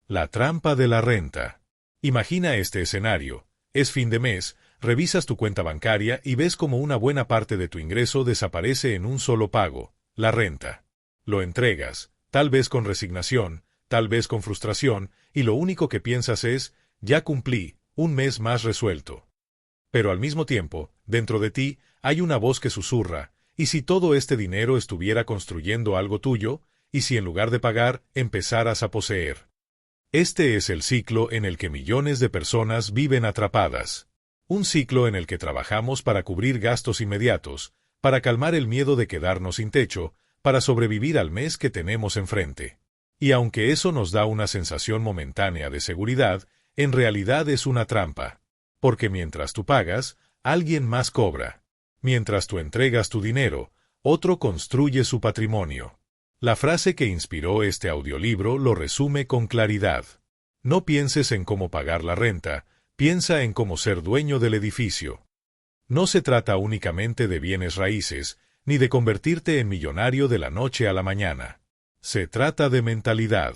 La trampa de la renta. Imagina este escenario. Es fin de mes, revisas tu cuenta bancaria y ves como una buena parte de tu ingreso desaparece en un solo pago, la renta. Lo entregas, tal vez con resignación, tal vez con frustración, y lo único que piensas es, ya cumplí, un mes más resuelto. Pero al mismo tiempo, dentro de ti, hay una voz que susurra, ¿y si todo este dinero estuviera construyendo algo tuyo? ¿Y si en lugar de pagar, empezaras a poseer? Este es el ciclo en el que millones de personas viven atrapadas. Un ciclo en el que trabajamos para cubrir gastos inmediatos, para calmar el miedo de quedarnos sin techo, para sobrevivir al mes que tenemos enfrente. Y aunque eso nos da una sensación momentánea de seguridad, en realidad es una trampa. Porque mientras tú pagas, alguien más cobra. Mientras tú entregas tu dinero, otro construye su patrimonio. La frase que inspiró este audiolibro lo resume con claridad. No pienses en cómo pagar la renta, piensa en cómo ser dueño del edificio. No se trata únicamente de bienes raíces, ni de convertirte en millonario de la noche a la mañana. Se trata de mentalidad.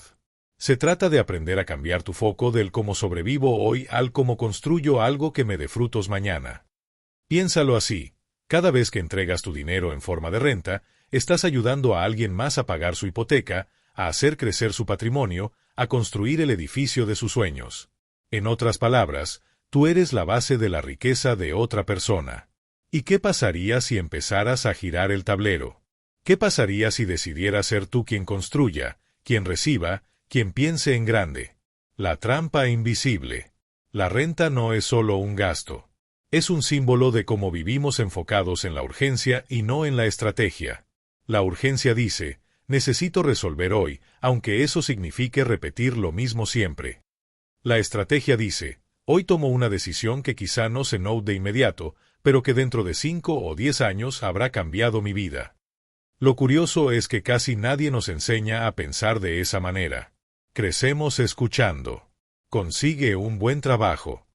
Se trata de aprender a cambiar tu foco del cómo sobrevivo hoy al cómo construyo algo que me dé frutos mañana. Piénsalo así. Cada vez que entregas tu dinero en forma de renta, estás ayudando a alguien más a pagar su hipoteca, a hacer crecer su patrimonio, a construir el edificio de sus sueños. En otras palabras, tú eres la base de la riqueza de otra persona. ¿Y qué pasaría si empezaras a girar el tablero? ¿Qué pasaría si decidieras ser tú quien construya, quien reciba, quien piense en grande? La trampa invisible. La renta no es solo un gasto. Es un símbolo de cómo vivimos enfocados en la urgencia y no en la estrategia. La urgencia dice, necesito resolver hoy, aunque eso signifique repetir lo mismo siempre. La estrategia dice, hoy tomo una decisión que quizá no se note de inmediato, pero que dentro de 5 o 10 años habrá cambiado mi vida. Lo curioso es que casi nadie nos enseña a pensar de esa manera. Crecemos escuchando. Consigue un buen trabajo.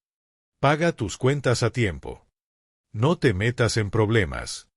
Paga tus cuentas a tiempo. No te metas en problemas.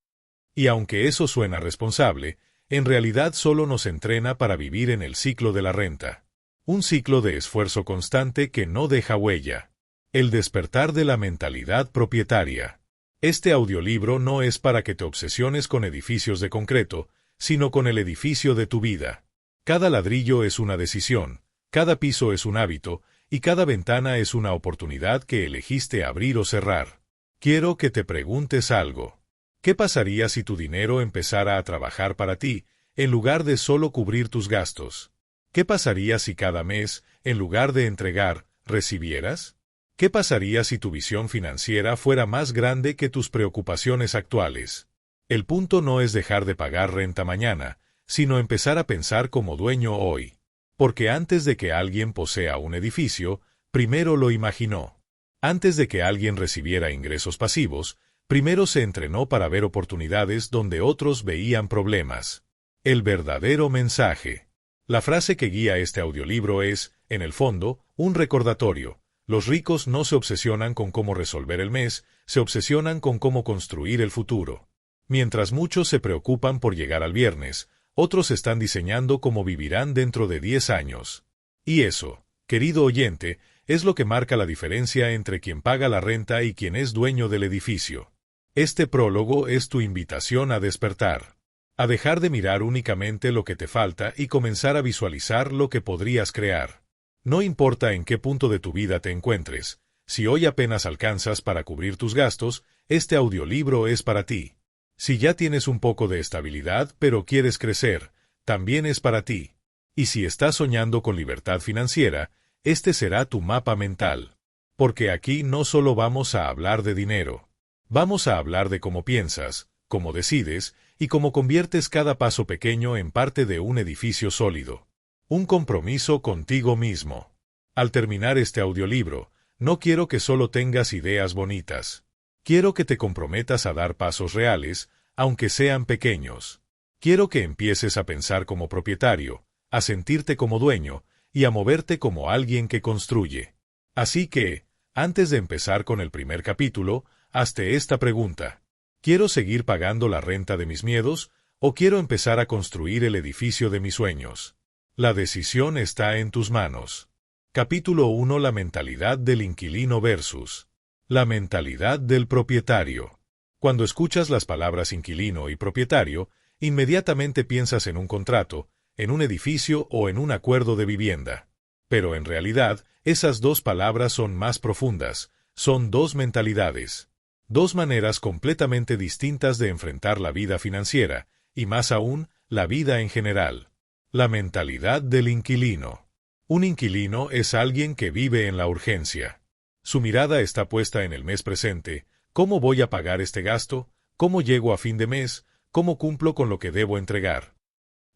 Y aunque eso suena responsable, en realidad solo nos entrena para vivir en el ciclo de la renta. Un ciclo de esfuerzo constante que no deja huella. El despertar de la mentalidad propietaria. Este audiolibro no es para que te obsesiones con edificios de concreto, sino con el edificio de tu vida. Cada ladrillo es una decisión, cada piso es un hábito, y cada ventana es una oportunidad que elegiste abrir o cerrar. Quiero que te preguntes algo. ¿Qué pasaría si tu dinero empezara a trabajar para ti, en lugar de solo cubrir tus gastos? ¿Qué pasaría si cada mes, en lugar de entregar, recibieras? ¿Qué pasaría si tu visión financiera fuera más grande que tus preocupaciones actuales? El punto no es dejar de pagar renta mañana, sino empezar a pensar como dueño hoy. Porque antes de que alguien posea un edificio, primero lo imaginó. Antes de que alguien recibiera ingresos pasivos, primero se entrenó para ver oportunidades donde otros veían problemas. El verdadero mensaje. La frase que guía este audiolibro es, en el fondo, un recordatorio. Los ricos no se obsesionan con cómo resolver el mes, se obsesionan con cómo construir el futuro. Mientras muchos se preocupan por llegar al viernes, otros están diseñando cómo vivirán dentro de 10 años. Y eso, querido oyente, es lo que marca la diferencia entre quien paga la renta y quien es dueño del edificio. Este prólogo es tu invitación a despertar. A dejar de mirar únicamente lo que te falta y comenzar a visualizar lo que podrías crear. No importa en qué punto de tu vida te encuentres, si hoy apenas alcanzas para cubrir tus gastos, este audiolibro es para ti. Si ya tienes un poco de estabilidad pero quieres crecer, también es para ti. Y si estás soñando con libertad financiera, este será tu mapa mental. Porque aquí no solo vamos a hablar de dinero. Vamos a hablar de cómo piensas, cómo decides y cómo conviertes cada paso pequeño en parte de un edificio sólido. Un compromiso contigo mismo. Al terminar este audiolibro, no quiero que solo tengas ideas bonitas. Quiero que te comprometas a dar pasos reales, aunque sean pequeños. Quiero que empieces a pensar como propietario, a sentirte como dueño y a moverte como alguien que construye. Así que, antes de empezar con el primer capítulo, hazte esta pregunta. ¿Quiero seguir pagando la renta de mis miedos o quiero empezar a construir el edificio de mis sueños? La decisión está en tus manos. Capítulo 1. La mentalidad del inquilino versus la mentalidad del propietario. Cuando escuchas las palabras inquilino y propietario, inmediatamente piensas en un contrato, en un edificio o en un acuerdo de vivienda. Pero en realidad, esas dos palabras son más profundas, son dos mentalidades. Dos maneras completamente distintas de enfrentar la vida financiera, y más aún, la vida en general. La mentalidad del inquilino. Un inquilino es alguien que vive en la urgencia. Su mirada está puesta en el mes presente. ¿Cómo voy a pagar este gasto? ¿Cómo llego a fin de mes? ¿Cómo cumplo con lo que debo entregar?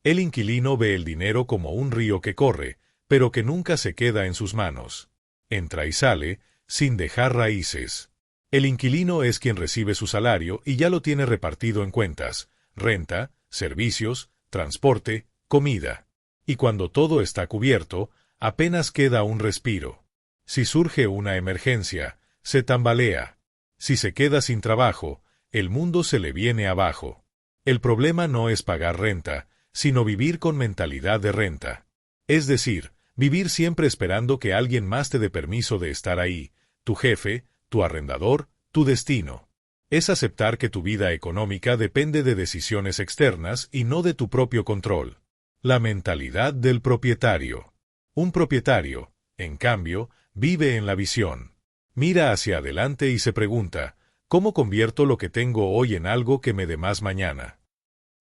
El inquilino ve el dinero como un río que corre, pero que nunca se queda en sus manos. Entra y sale, sin dejar raíces. El inquilino es quien recibe su salario y ya lo tiene repartido en cuentas, renta, servicios, transporte, comida. Y cuando todo está cubierto, apenas queda un respiro. Si surge una emergencia, se tambalea. Si se queda sin trabajo, el mundo se le viene abajo. El problema no es pagar renta, sino vivir con mentalidad de renta. Es decir, vivir siempre esperando que alguien más te dé permiso de estar ahí, tu jefe, tu arrendador, tu destino. Es aceptar que tu vida económica depende de decisiones externas y no de tu propio control. La mentalidad del propietario. Un propietario, en cambio, vive en la visión. Mira hacia adelante y se pregunta, ¿cómo convierto lo que tengo hoy en algo que me dé más mañana?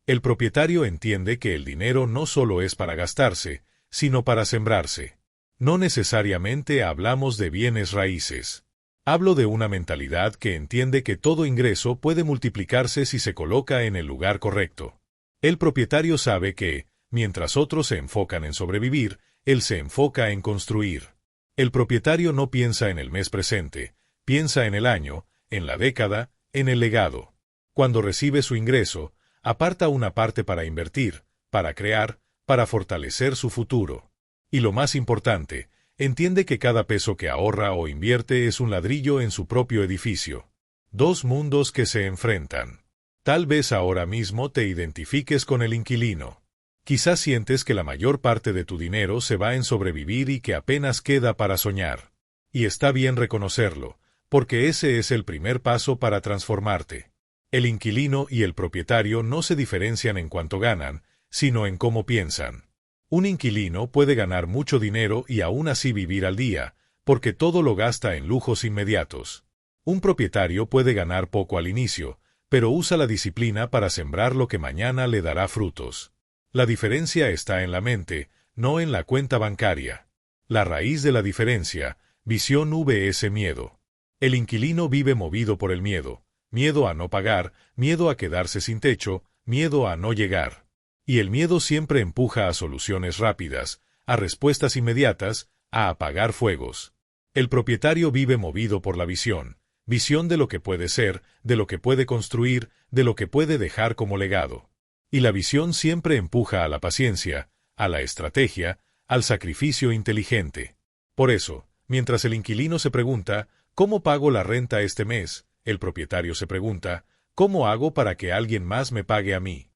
El propietario entiende que el dinero no solo es para gastarse, sino para sembrarse. No necesariamente hablamos de bienes raíces. Hablo de una mentalidad que entiende que todo ingreso puede multiplicarse si se coloca en el lugar correcto. El propietario sabe que, mientras otros se enfocan en sobrevivir, él se enfoca en construir. El propietario no piensa en el mes presente, piensa en el año, en la década, en el legado. Cuando recibe su ingreso, aparta una parte para invertir, para crear, para fortalecer su futuro. Y lo más importante, entiende que cada peso que ahorra o invierte es un ladrillo en su propio edificio. Dos mundos que se enfrentan. Tal vez ahora mismo te identifiques con el inquilino. Quizás sientes que la mayor parte de tu dinero se va en sobrevivir y que apenas queda para soñar. Y está bien reconocerlo, porque ese es el primer paso para transformarte. El inquilino y el propietario no se diferencian en cuanto ganan, sino en cómo piensan. Un inquilino puede ganar mucho dinero y aún así vivir al día, porque todo lo gasta en lujos inmediatos. Un propietario puede ganar poco al inicio, pero usa la disciplina para sembrar lo que mañana le dará frutos. La diferencia está en la mente, no en la cuenta bancaria. La raíz de la diferencia, visión vs miedo. El inquilino vive movido por el miedo, miedo a no pagar, miedo a quedarse sin techo, miedo a no llegar. Y el miedo siempre empuja a soluciones rápidas, a respuestas inmediatas, a apagar fuegos. El propietario vive movido por la visión, visión de lo que puede ser, de lo que puede construir, de lo que puede dejar como legado. Y la visión siempre empuja a la paciencia, a la estrategia, al sacrificio inteligente. Por eso, mientras el inquilino se pregunta, ¿cómo pago la renta este mes?, el propietario se pregunta, ¿cómo hago para que alguien más me pague a mí?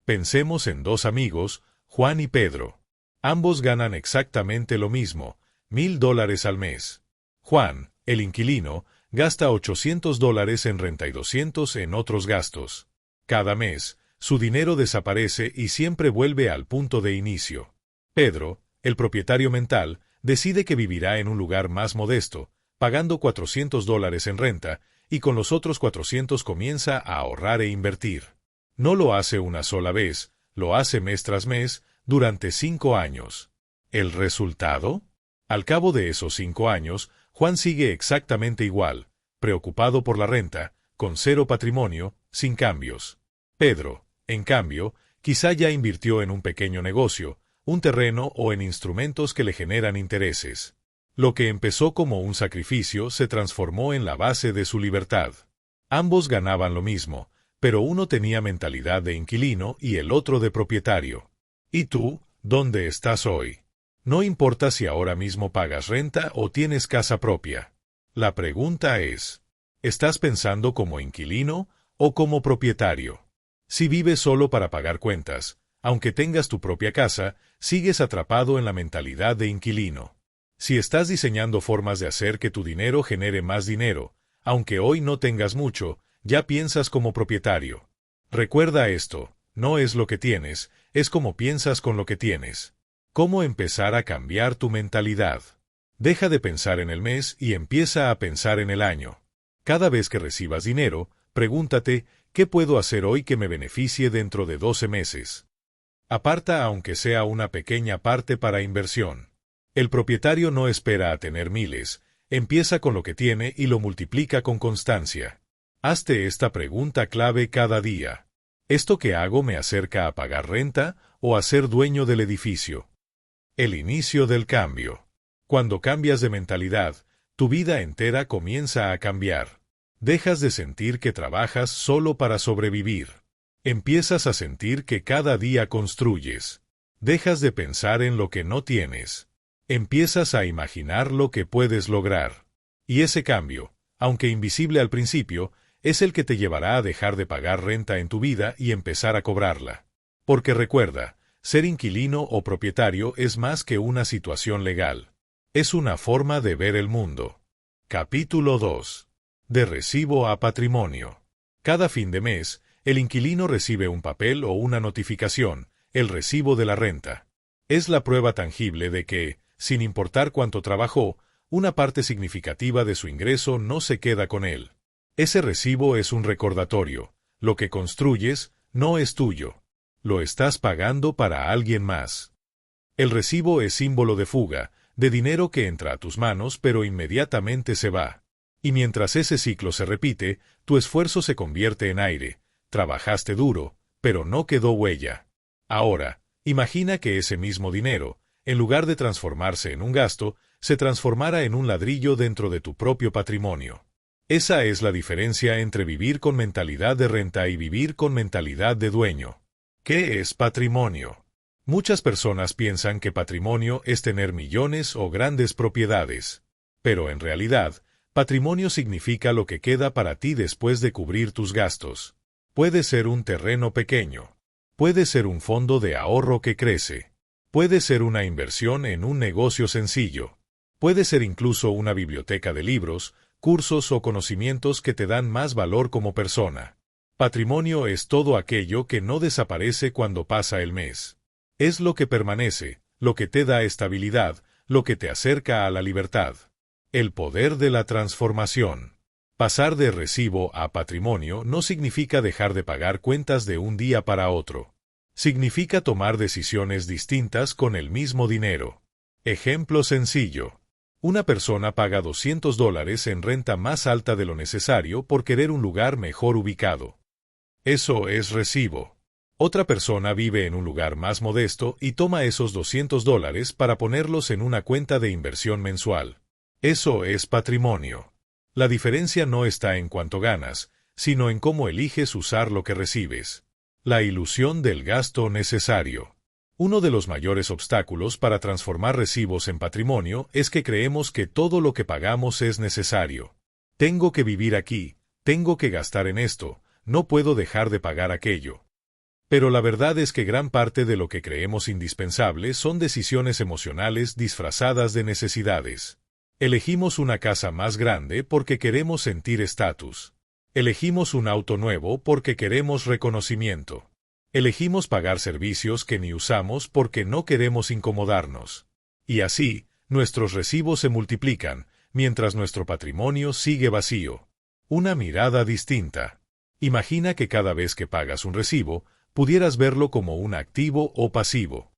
Pensemos en dos amigos, Juan y Pedro. Ambos ganan exactamente lo mismo, $1,000 al mes. Juan, el inquilino, gasta $800 en renta y $200 en otros gastos. Cada mes, su dinero desaparece y siempre vuelve al punto de inicio. Pedro, el propietario mental, decide que vivirá en un lugar más modesto, pagando $400 en renta, y con los otros 400 comienza a ahorrar e invertir. No lo hace una sola vez, lo hace mes tras mes, durante 5 años. ¿El resultado? Al cabo de esos 5 años, Juan sigue exactamente igual, preocupado por la renta, con 0 patrimonio, sin cambios. Pedro, en cambio, quizá ya invirtió en un pequeño negocio, un terreno o en instrumentos que le generan intereses. Lo que empezó como un sacrificio se transformó en la base de su libertad. Ambos ganaban lo mismo, pero uno tenía mentalidad de inquilino y el otro de propietario. ¿Y tú, dónde estás hoy? No importa si ahora mismo pagas renta o tienes casa propia. La pregunta es, ¿estás pensando como inquilino o como propietario? Si vives solo para pagar cuentas, aunque tengas tu propia casa, sigues atrapado en la mentalidad de inquilino. Si estás diseñando formas de hacer que tu dinero genere más dinero, aunque hoy no tengas mucho, ya piensas como propietario. Recuerda esto, no es lo que tienes, es cómo piensas con lo que tienes. ¿Cómo empezar a cambiar tu mentalidad? Deja de pensar en el mes y empieza a pensar en el año. Cada vez que recibas dinero, pregúntate, ¿qué puedo hacer hoy que me beneficie dentro de 12 meses? Aparta aunque sea una pequeña parte para inversión. El propietario no espera a tener miles, empieza con lo que tiene y lo multiplica con constancia. Hazte esta pregunta clave cada día. ¿Esto que hago me acerca a pagar renta o a ser dueño del edificio? El inicio del cambio. Cuando cambias de mentalidad, tu vida entera comienza a cambiar. Dejas de sentir que trabajas solo para sobrevivir. Empiezas a sentir que cada día construyes. Dejas de pensar en lo que no tienes. Empiezas a imaginar lo que puedes lograr. Y ese cambio, aunque invisible al principio, es el que te llevará a dejar de pagar renta en tu vida y empezar a cobrarla. Porque recuerda, ser inquilino o propietario es más que una situación legal. Es una forma de ver el mundo. Capítulo 2. De recibo a patrimonio. Cada fin de mes, el inquilino recibe un papel o una notificación, el recibo de la renta. Es la prueba tangible de que, sin importar cuánto trabajó, una parte significativa de su ingreso no se queda con él. Ese recibo es un recordatorio. Lo que construyes no es tuyo. Lo estás pagando para alguien más. El recibo es símbolo de fuga, de dinero que entra a tus manos pero inmediatamente se va. Y mientras ese ciclo se repite, tu esfuerzo se convierte en aire. Trabajaste duro, pero no quedó huella. Ahora, imagina que ese mismo dinero, en lugar de transformarse en un gasto, se transformara en un ladrillo dentro de tu propio patrimonio. Esa es la diferencia entre vivir con mentalidad de renta y vivir con mentalidad de dueño. ¿Qué es patrimonio? Muchas personas piensan que patrimonio es tener millones o grandes propiedades. Pero en realidad, patrimonio significa lo que queda para ti después de cubrir tus gastos. Puede ser un terreno pequeño. Puede ser un fondo de ahorro que crece. Puede ser una inversión en un negocio sencillo. Puede ser incluso una biblioteca de libros, cursos o conocimientos que te dan más valor como persona. Patrimonio es todo aquello que no desaparece cuando pasa el mes. Es lo que permanece, lo que te da estabilidad, lo que te acerca a la libertad. El poder de la transformación. Pasar de recibo a patrimonio no significa dejar de pagar cuentas de un día para otro. Significa tomar decisiones distintas con el mismo dinero. Ejemplo sencillo. Una persona paga $200 en renta más alta de lo necesario por querer un lugar mejor ubicado. Eso es recibo. Otra persona vive en un lugar más modesto y toma esos $200 para ponerlos en una cuenta de inversión mensual. Eso es patrimonio. La diferencia no está en cuánto ganas, sino en cómo eliges usar lo que recibes. La ilusión del gasto necesario. Uno de los mayores obstáculos para transformar recibos en patrimonio es que creemos que todo lo que pagamos es necesario. Tengo que vivir aquí, tengo que gastar en esto, no puedo dejar de pagar aquello. Pero la verdad es que gran parte de lo que creemos indispensable son decisiones emocionales disfrazadas de necesidades. Elegimos una casa más grande porque queremos sentir estatus. Elegimos un auto nuevo porque queremos reconocimiento. Elegimos pagar servicios que ni usamos porque no queremos incomodarnos. Y así, nuestros recibos se multiplican, mientras nuestro patrimonio sigue vacío. Una mirada distinta. Imagina que cada vez que pagas un recibo, pudieras verlo como un activo o pasivo.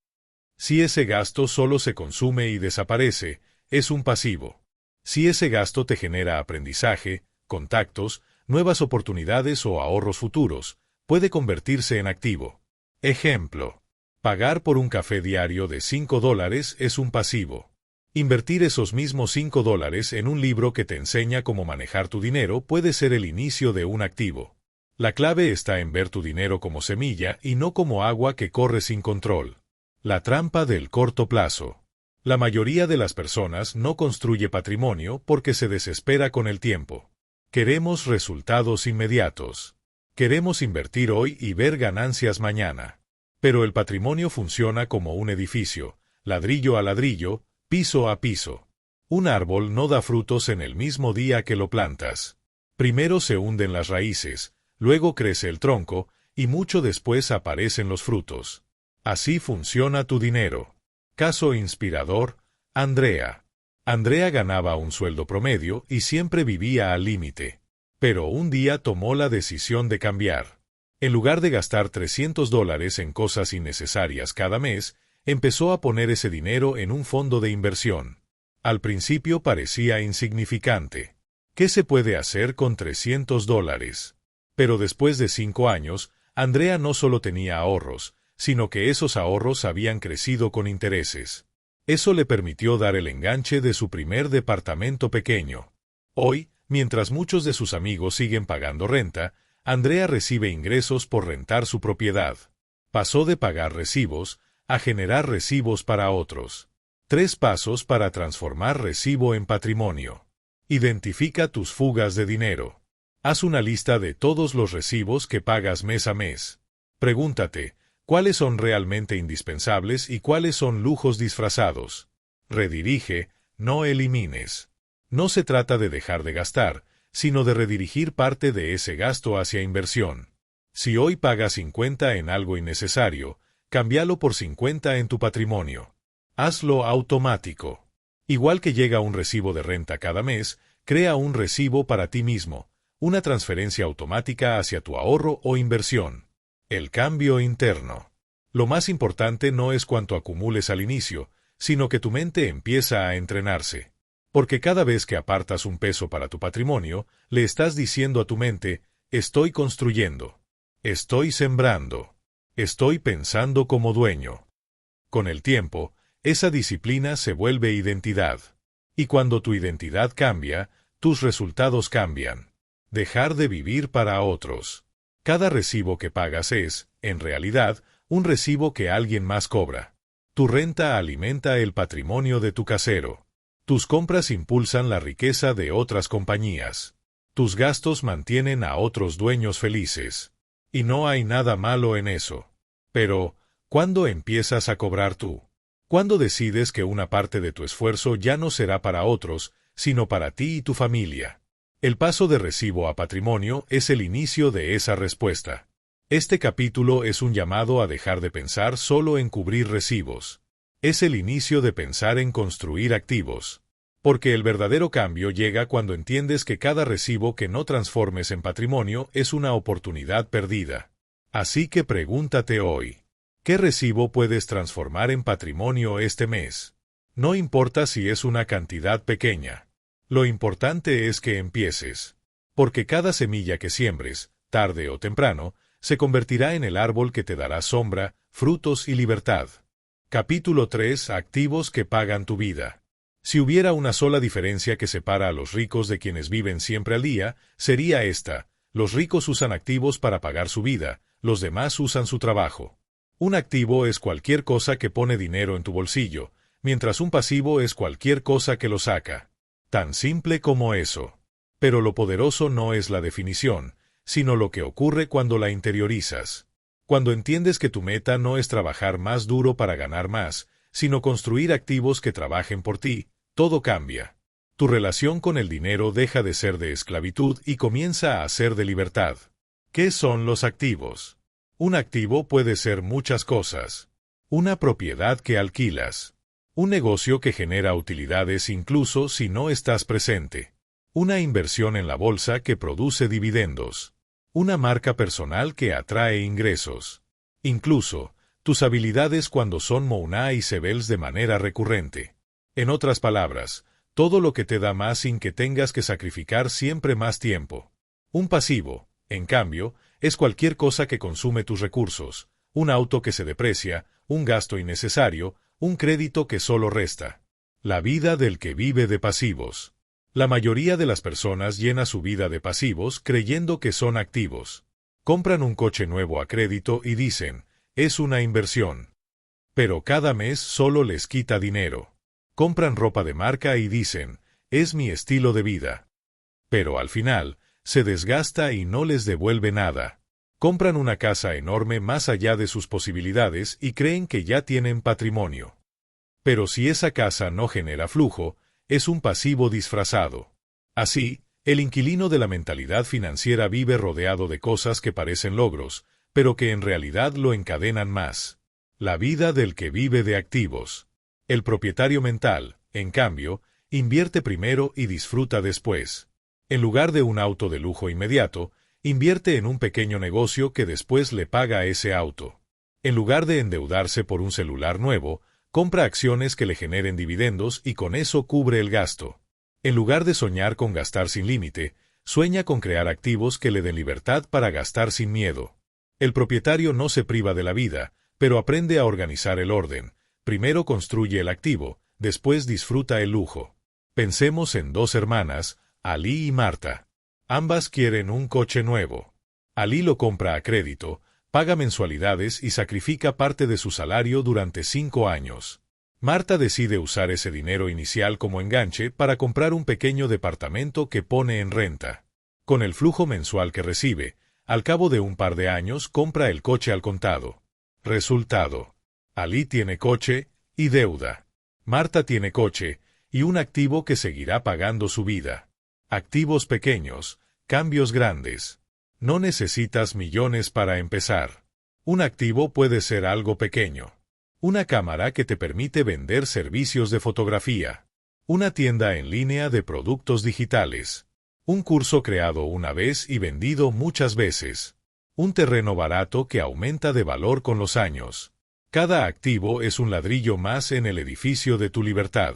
Si ese gasto solo se consume y desaparece, es un pasivo. Si ese gasto te genera aprendizaje, contactos, nuevas oportunidades o ahorros futuros, puede convertirse en activo. Ejemplo. Pagar por un café diario de $5 es un pasivo. Invertir esos mismos $5 en un libro que te enseña cómo manejar tu dinero puede ser el inicio de un activo. La clave está en ver tu dinero como semilla y no como agua que corre sin control. La trampa del corto plazo. La mayoría de las personas no construye patrimonio porque se desespera con el tiempo. Queremos resultados inmediatos. Queremos invertir hoy y ver ganancias mañana. Pero el patrimonio funciona como un edificio, ladrillo a ladrillo, piso a piso. Un árbol no da frutos en el mismo día que lo plantas. Primero se hunden las raíces, luego crece el tronco, y mucho después aparecen los frutos. Así funciona tu dinero. Caso inspirador, Andrea. Andrea ganaba un sueldo promedio y siempre vivía al límite. Pero un día tomó la decisión de cambiar. En lugar de gastar $300 en cosas innecesarias cada mes, empezó a poner ese dinero en un fondo de inversión. Al principio parecía insignificante. ¿Qué se puede hacer con $300? Pero después de 5 años, Andrea no solo tenía ahorros, sino que esos ahorros habían crecido con intereses. Eso le permitió dar el enganche de su primer departamento pequeño. Hoy, mientras muchos de sus amigos siguen pagando renta, Andrea recibe ingresos por rentar su propiedad. Pasó de pagar recibos a generar recibos para otros. 3 pasos para transformar recibo en patrimonio. Identifica tus fugas de dinero. Haz una lista de todos los recibos que pagas mes a mes. Pregúntate, ¿cuáles son realmente indispensables y cuáles son lujos disfrazados? Redirige, no elimines. No se trata de dejar de gastar, sino de redirigir parte de ese gasto hacia inversión. Si hoy pagas 50 en algo innecesario, cámbialo por 50 en tu patrimonio. Hazlo automático. Igual que llega un recibo de renta cada mes, crea un recibo para ti mismo, una transferencia automática hacia tu ahorro o inversión. El cambio interno. Lo más importante no es cuánto acumules al inicio, sino que tu mente empieza a entrenarse. Porque cada vez que apartas un peso para tu patrimonio, le estás diciendo a tu mente, estoy construyendo, estoy sembrando, estoy pensando como dueño. Con el tiempo, esa disciplina se vuelve identidad. Y cuando tu identidad cambia, tus resultados cambian. Dejar de vivir para otros. Cada recibo que pagas es, en realidad, un recibo que alguien más cobra. Tu renta alimenta el patrimonio de tu casero. Tus compras impulsan la riqueza de otras compañías. Tus gastos mantienen a otros dueños felices. Y no hay nada malo en eso. Pero, ¿cuándo empiezas a cobrar tú? ¿Cuándo decides que una parte de tu esfuerzo ya no será para otros, sino para ti y tu familia? El paso de recibo a patrimonio es el inicio de esa respuesta. Este capítulo es un llamado a dejar de pensar solo en cubrir recibos. Es el inicio de pensar en construir activos. Porque el verdadero cambio llega cuando entiendes que cada recibo que no transformes en patrimonio es una oportunidad perdida. Así que pregúntate hoy, ¿qué recibo puedes transformar en patrimonio este mes? No importa si es una cantidad pequeña. Lo importante es que empieces. Porque cada semilla que siembres, tarde o temprano, se convertirá en el árbol que te dará sombra, frutos y libertad. Capítulo 3. Activos que pagan tu vida. Si hubiera una sola diferencia que separa a los ricos de quienes viven siempre al día, sería esta: los ricos usan activos para pagar su vida, los demás usan su trabajo. Un activo es cualquier cosa que pone dinero en tu bolsillo, mientras un pasivo es cualquier cosa que lo saca. Tan simple como eso. Pero lo poderoso no es la definición, sino lo que ocurre cuando la interiorizas. Cuando entiendes que tu meta no es trabajar más duro para ganar más, sino construir activos que trabajen por ti, todo cambia. Tu relación con el dinero deja de ser de esclavitud y comienza a ser de libertad. ¿Qué son los activos? Un activo puede ser muchas cosas. Una propiedad que alquilas. Un negocio que genera utilidades incluso si no estás presente. Una inversión en la bolsa que produce dividendos. Una marca personal que atrae ingresos. Incluso, tus habilidades cuando son Mouna y Sebels de manera recurrente. En otras palabras, todo lo que te da más sin que tengas que sacrificar siempre más tiempo. Un pasivo, en cambio, es cualquier cosa que consume tus recursos. Un auto que se deprecia, un gasto innecesario, un crédito que solo resta. La vida del que vive de pasivos. La mayoría de las personas llena su vida de pasivos creyendo que son activos. Compran un coche nuevo a crédito y dicen, es una inversión. Pero cada mes solo les quita dinero. Compran ropa de marca y dicen, es mi estilo de vida. Pero al final, se desgasta y no les devuelve nada. Compran una casa enorme más allá de sus posibilidades y creen que ya tienen patrimonio. Pero si esa casa no genera flujo, es un pasivo disfrazado. Así, el inquilino de la mentalidad financiera vive rodeado de cosas que parecen logros, pero que en realidad lo encadenan más. La vida del que vive de activos. El propietario mental, en cambio, invierte primero y disfruta después. En lugar de un auto de lujo inmediato, invierte en un pequeño negocio que después le paga ese auto. En lugar de endeudarse por un celular nuevo, compra acciones que le generen dividendos y con eso cubre el gasto. En lugar de soñar con gastar sin límite, sueña con crear activos que le den libertad para gastar sin miedo. El propietario no se priva de la vida, pero aprende a organizar el orden. Primero construye el activo, después disfruta el lujo. Pensemos en dos hermanas, Ali y Marta. Ambas quieren un coche nuevo. Ali lo compra a crédito, paga mensualidades y sacrifica parte de su salario durante 5 años. Marta decide usar ese dinero inicial como enganche para comprar un pequeño departamento que pone en renta. Con el flujo mensual que recibe, al cabo de un par de años compra el coche al contado. Resultado: Ali tiene coche y deuda. Marta tiene coche y un activo que seguirá pagando su vida. Activos pequeños, cambios grandes. No necesitas millones para empezar. Un activo puede ser algo pequeño. Una cámara que te permite vender servicios de fotografía. Una tienda en línea de productos digitales. Un curso creado una vez y vendido muchas veces. Un terreno barato que aumenta de valor con los años. Cada activo es un ladrillo más en el edificio de tu libertad.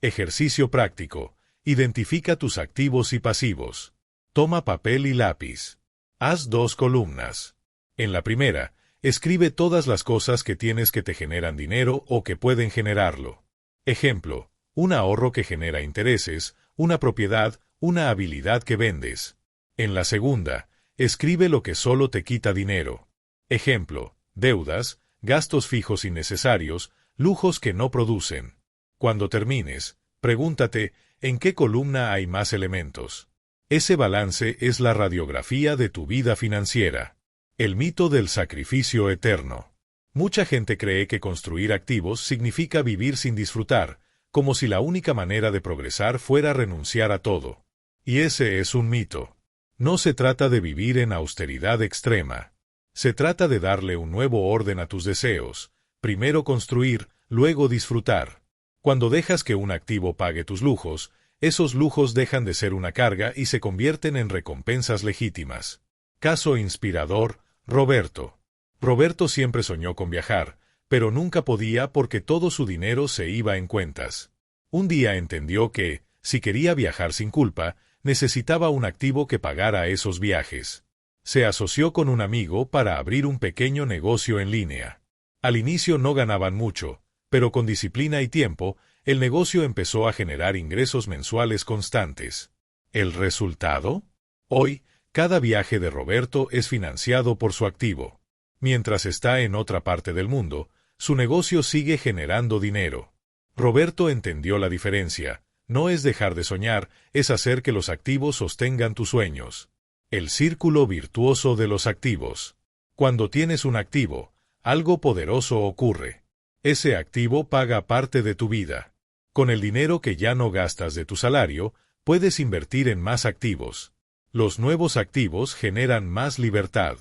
Ejercicio práctico. Identifica tus activos y pasivos. Toma papel y lápiz. Haz 2 columnas. En la primera, escribe todas las cosas que tienes que te generan dinero o que pueden generarlo. Ejemplo: un ahorro que genera intereses, una propiedad, una habilidad que vendes. En la segunda, escribe lo que solo te quita dinero. Ejemplo: deudas, gastos fijos innecesarios, lujos que no producen. Cuando termines, pregúntate, ¿en qué columna hay más elementos? Ese balance es la radiografía de tu vida financiera. El mito del sacrificio eterno. Mucha gente cree que construir activos significa vivir sin disfrutar, como si la única manera de progresar fuera renunciar a todo. Y ese es un mito. No se trata de vivir en austeridad extrema. Se trata de darle un nuevo orden a tus deseos. Primero construir, luego disfrutar. Cuando dejas que un activo pague tus lujos, esos lujos dejan de ser una carga y se convierten en recompensas legítimas. Caso inspirador: Roberto. Roberto siempre soñó con viajar, pero nunca podía porque todo su dinero se iba en cuentas. Un día entendió que, si quería viajar sin culpa, necesitaba un activo que pagara esos viajes. Se asoció con un amigo para abrir un pequeño negocio en línea. Al inicio no ganaban mucho, pero con disciplina y tiempo, el negocio empezó a generar ingresos mensuales constantes. ¿El resultado? Hoy, cada viaje de Roberto es financiado por su activo. Mientras está en otra parte del mundo, su negocio sigue generando dinero. Roberto entendió la diferencia. No es dejar de soñar, es hacer que los activos sostengan tus sueños. El círculo virtuoso de los activos. Cuando tienes un activo, algo poderoso ocurre. Ese activo paga parte de tu vida. Con el dinero que ya no gastas de tu salario, puedes invertir en más activos. Los nuevos activos generan más libertad.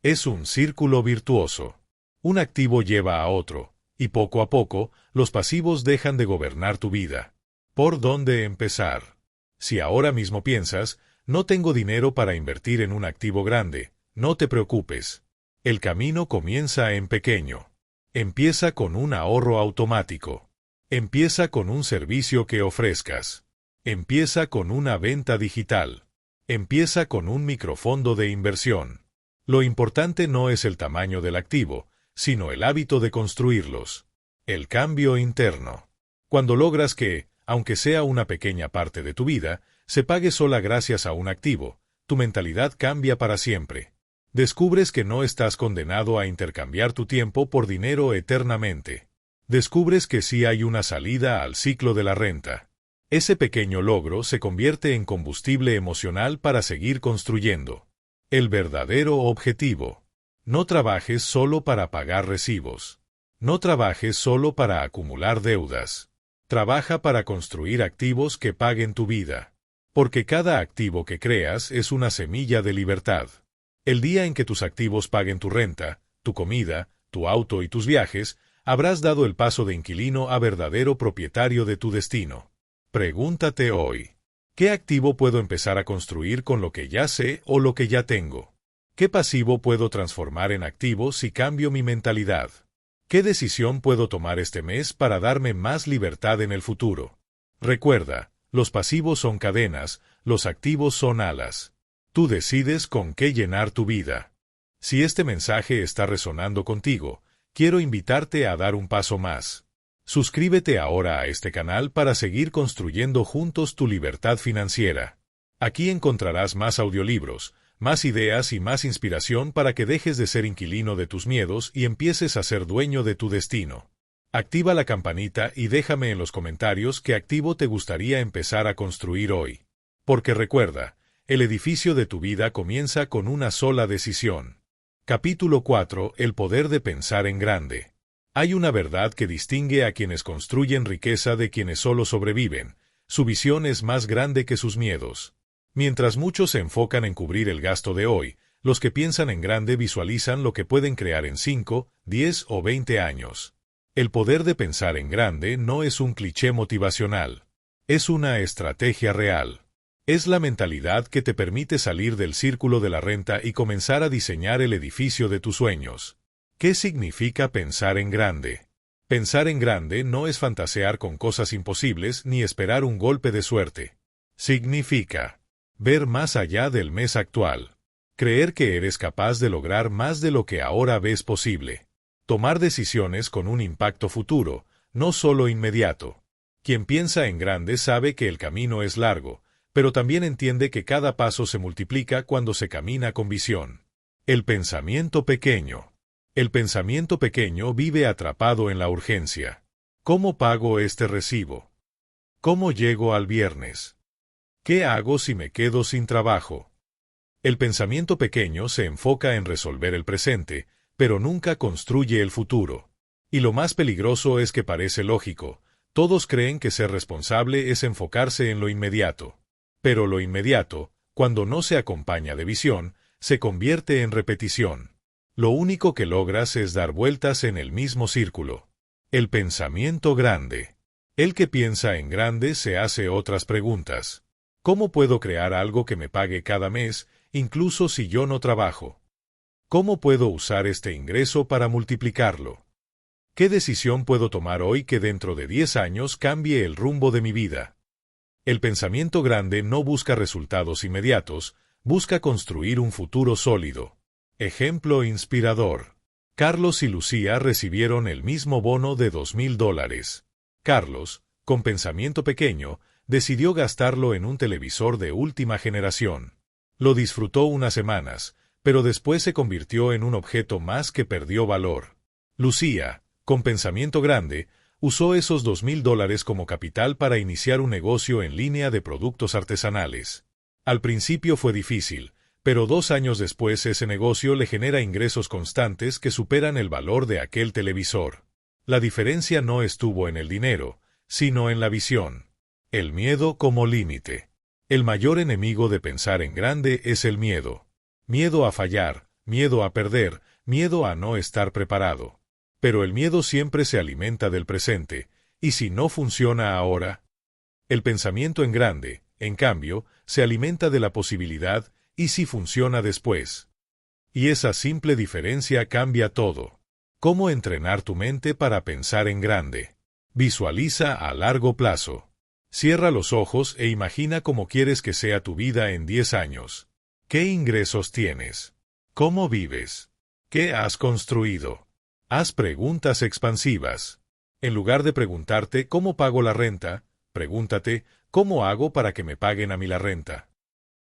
Es un círculo virtuoso. Un activo lleva a otro, y poco a poco, los pasivos dejan de gobernar tu vida. ¿Por dónde empezar? Si ahora mismo piensas, no tengo dinero para invertir en un activo grande, no te preocupes. El camino comienza en pequeño. Empieza con un ahorro automático. Empieza con un servicio que ofrezcas. Empieza con una venta digital. Empieza con un microfondo de inversión. Lo importante no es el tamaño del activo, sino el hábito de construirlos. El cambio interno. Cuando logras que, aunque sea una pequeña parte de tu vida, se pague sola gracias a un activo, tu mentalidad cambia para siempre. Descubres que no estás condenado a intercambiar tu tiempo por dinero eternamente. Descubres que sí hay una salida al ciclo de la renta. Ese pequeño logro se convierte en combustible emocional para seguir construyendo. El verdadero objetivo. No trabajes solo para pagar recibos. No trabajes solo para acumular deudas. Trabaja para construir activos que paguen tu vida. Porque cada activo que creas es una semilla de libertad. El día en que tus activos paguen tu renta, tu comida, tu auto y tus viajes, habrás dado el paso de inquilino a verdadero propietario de tu destino. Pregúntate hoy, ¿qué activo puedo empezar a construir con lo que ya sé o lo que ya tengo? ¿Qué pasivo puedo transformar en activo si cambio mi mentalidad? ¿Qué decisión puedo tomar este mes para darme más libertad en el futuro? Recuerda, los pasivos son cadenas, los activos son alas. Tú decides con qué llenar tu vida. Si este mensaje está resonando contigo, quiero invitarte a dar un paso más. Suscríbete ahora a este canal para seguir construyendo juntos tu libertad financiera. Aquí encontrarás más audiolibros, más ideas y más inspiración para que dejes de ser inquilino de tus miedos y empieces a ser dueño de tu destino. Activa la campanita y déjame en los comentarios qué activo te gustaría empezar a construir hoy. Porque recuerda, el edificio de tu vida comienza con una sola decisión. Capítulo 4. El poder de pensar en grande. Hay una verdad que distingue a quienes construyen riqueza de quienes solo sobreviven. Su visión es más grande que sus miedos. Mientras muchos se enfocan en cubrir el gasto de hoy, los que piensan en grande visualizan lo que pueden crear en 5, 10 o 20 años. El poder de pensar en grande no es un cliché motivacional. Es una estrategia real. Es la mentalidad que te permite salir del círculo de la renta y comenzar a diseñar el edificio de tus sueños. ¿Qué significa pensar en grande? Pensar en grande no es fantasear con cosas imposibles ni esperar un golpe de suerte. Significa ver más allá del mes actual. Creer que eres capaz de lograr más de lo que ahora ves posible. Tomar decisiones con un impacto futuro, no solo inmediato. Quien piensa en grande sabe que el camino es largo, pero también entiende que cada paso se multiplica cuando se camina con visión. El pensamiento pequeño. El pensamiento pequeño vive atrapado en la urgencia. ¿Cómo pago este recibo? ¿Cómo llego al viernes? ¿Qué hago si me quedo sin trabajo? El pensamiento pequeño se enfoca en resolver el presente, pero nunca construye el futuro. Y lo más peligroso es que parece lógico. Todos creen que ser responsable es enfocarse en lo inmediato. Pero lo inmediato, cuando no se acompaña de visión, se convierte en repetición. Lo único que logras es dar vueltas en el mismo círculo. El pensamiento grande. El que piensa en grande se hace otras preguntas. ¿Cómo puedo crear algo que me pague cada mes, incluso si yo no trabajo? ¿Cómo puedo usar este ingreso para multiplicarlo? ¿Qué decisión puedo tomar hoy que dentro de 10 años cambie el rumbo de mi vida? El pensamiento grande no busca resultados inmediatos, busca construir un futuro sólido. Ejemplo inspirador. Carlos y Lucía recibieron el mismo bono de $2,000. Carlos, con pensamiento pequeño, decidió gastarlo en un televisor de última generación. Lo disfrutó unas semanas, pero después se convirtió en un objeto más que perdió valor. Lucía, con pensamiento grande, usó esos $2,000 como capital para iniciar un negocio en línea de productos artesanales. Al principio fue difícil, pero 2 años después ese negocio le genera ingresos constantes que superan el valor de aquel televisor. La diferencia no estuvo en el dinero, sino en la visión. El miedo como límite. El mayor enemigo de pensar en grande es el miedo. Miedo a fallar, miedo a perder, miedo a no estar preparado. Pero el miedo siempre se alimenta del presente, ¿y si no funciona ahora? El pensamiento en grande, en cambio, se alimenta de la posibilidad, ¿y si funciona después? Y esa simple diferencia cambia todo. ¿Cómo entrenar tu mente para pensar en grande? Visualiza a largo plazo. Cierra los ojos e imagina cómo quieres que sea tu vida en 10 años. ¿Qué ingresos tienes? ¿Cómo vives? ¿Qué has construido? Haz preguntas expansivas. En lugar de preguntarte ¿cómo pago la renta?, pregúntate ¿cómo hago para que me paguen a mí la renta?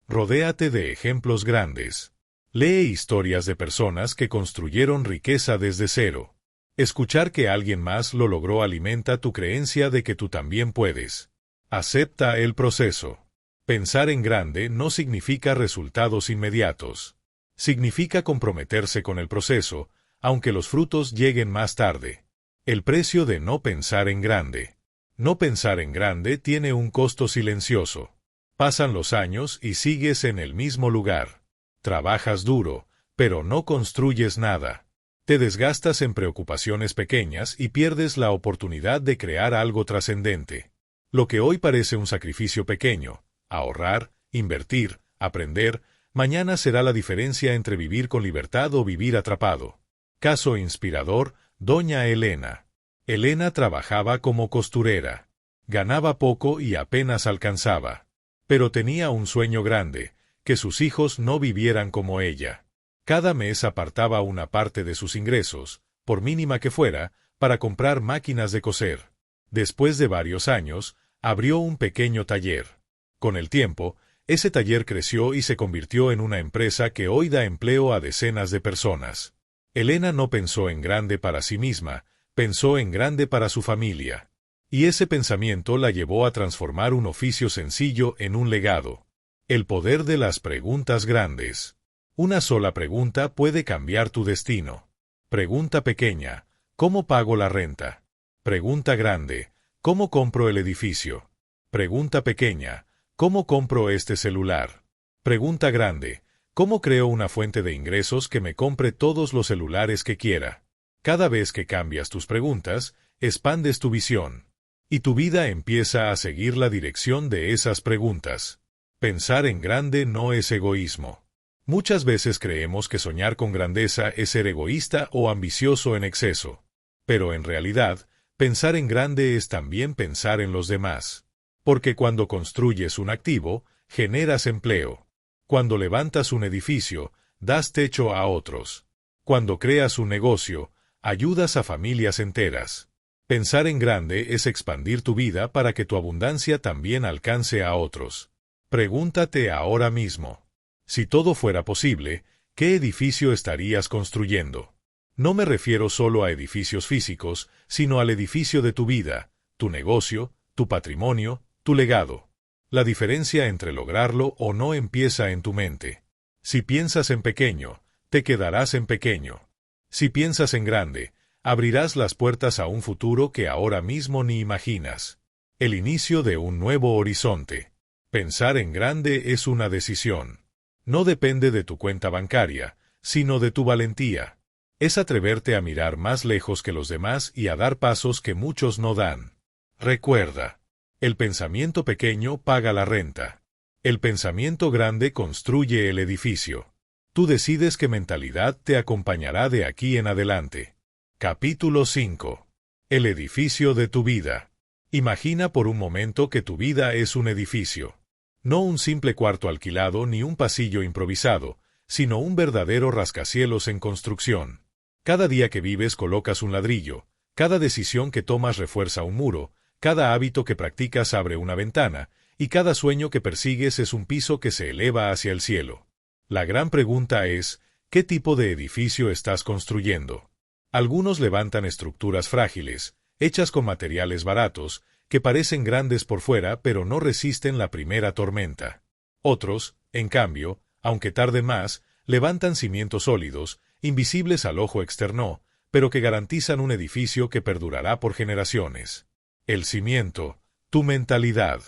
Rodéate de ejemplos grandes. Lee historias de personas que construyeron riqueza desde cero. Escuchar que alguien más lo logró alimenta tu creencia de que tú también puedes. Acepta el proceso. Pensar en grande no significa resultados inmediatos. Significa comprometerse con el proceso, aunque los frutos lleguen más tarde. El precio de no pensar en grande. No pensar en grande tiene un costo silencioso. Pasan los años y sigues en el mismo lugar. Trabajas duro, pero no construyes nada. Te desgastas en preocupaciones pequeñas y pierdes la oportunidad de crear algo trascendente. Lo que hoy parece un sacrificio pequeño, ahorrar, invertir, aprender, mañana será la diferencia entre vivir con libertad o vivir atrapado. Caso inspirador, Doña Elena. Elena trabajaba como costurera. Ganaba poco y apenas alcanzaba. Pero tenía un sueño grande, que sus hijos no vivieran como ella. Cada mes apartaba una parte de sus ingresos, por mínima que fuera, para comprar máquinas de coser. Después de varios años, abrió un pequeño taller. Con el tiempo, ese taller creció y se convirtió en una empresa que hoy da empleo a decenas de personas. Elena no pensó en grande para sí misma, pensó en grande para su familia. Y ese pensamiento la llevó a transformar un oficio sencillo en un legado. El poder de las preguntas grandes. Una sola pregunta puede cambiar tu destino. Pregunta pequeña: ¿cómo pago la renta? Pregunta grande: ¿cómo compro el edificio? Pregunta pequeña: ¿cómo compro este celular? Pregunta grande: ¿cómo creo una fuente de ingresos que me compre todos los celulares que quiera? Cada vez que cambias tus preguntas, expandes tu visión. Y tu vida empieza a seguir la dirección de esas preguntas. Pensar en grande no es egoísmo. Muchas veces creemos que soñar con grandeza es ser egoísta o ambicioso en exceso. Pero en realidad, pensar en grande es también pensar en los demás. Porque cuando construyes un activo, generas empleo. Cuando levantas un edificio, das techo a otros. Cuando creas un negocio, ayudas a familias enteras. Pensar en grande es expandir tu vida para que tu abundancia también alcance a otros. Pregúntate ahora mismo: si todo fuera posible, ¿qué edificio estarías construyendo? No me refiero solo a edificios físicos, sino al edificio de tu vida, tu negocio, tu patrimonio, tu legado. La diferencia entre lograrlo o no empieza en tu mente. Si piensas en pequeño, te quedarás en pequeño. Si piensas en grande, abrirás las puertas a un futuro que ahora mismo ni imaginas. El inicio de un nuevo horizonte. Pensar en grande es una decisión. No depende de tu cuenta bancaria, sino de tu valentía. Es atreverte a mirar más lejos que los demás y a dar pasos que muchos no dan. Recuerda: el pensamiento pequeño paga la renta. El pensamiento grande construye el edificio. Tú decides qué mentalidad te acompañará de aquí en adelante. Capítulo 5. El edificio de tu vida. Imagina por un momento que tu vida es un edificio. No un simple cuarto alquilado ni un pasillo improvisado, sino un verdadero rascacielos en construcción. Cada día que vives colocas un ladrillo, cada decisión que tomas refuerza un muro, cada hábito que practicas abre una ventana, y cada sueño que persigues es un piso que se eleva hacia el cielo. La gran pregunta es: ¿qué tipo de edificio estás construyendo? Algunos levantan estructuras frágiles, hechas con materiales baratos, que parecen grandes por fuera pero no resisten la primera tormenta. Otros, en cambio, aunque tarde más, levantan cimientos sólidos, invisibles al ojo externo, pero que garantizan un edificio que perdurará por generaciones. El cimiento, tu mentalidad.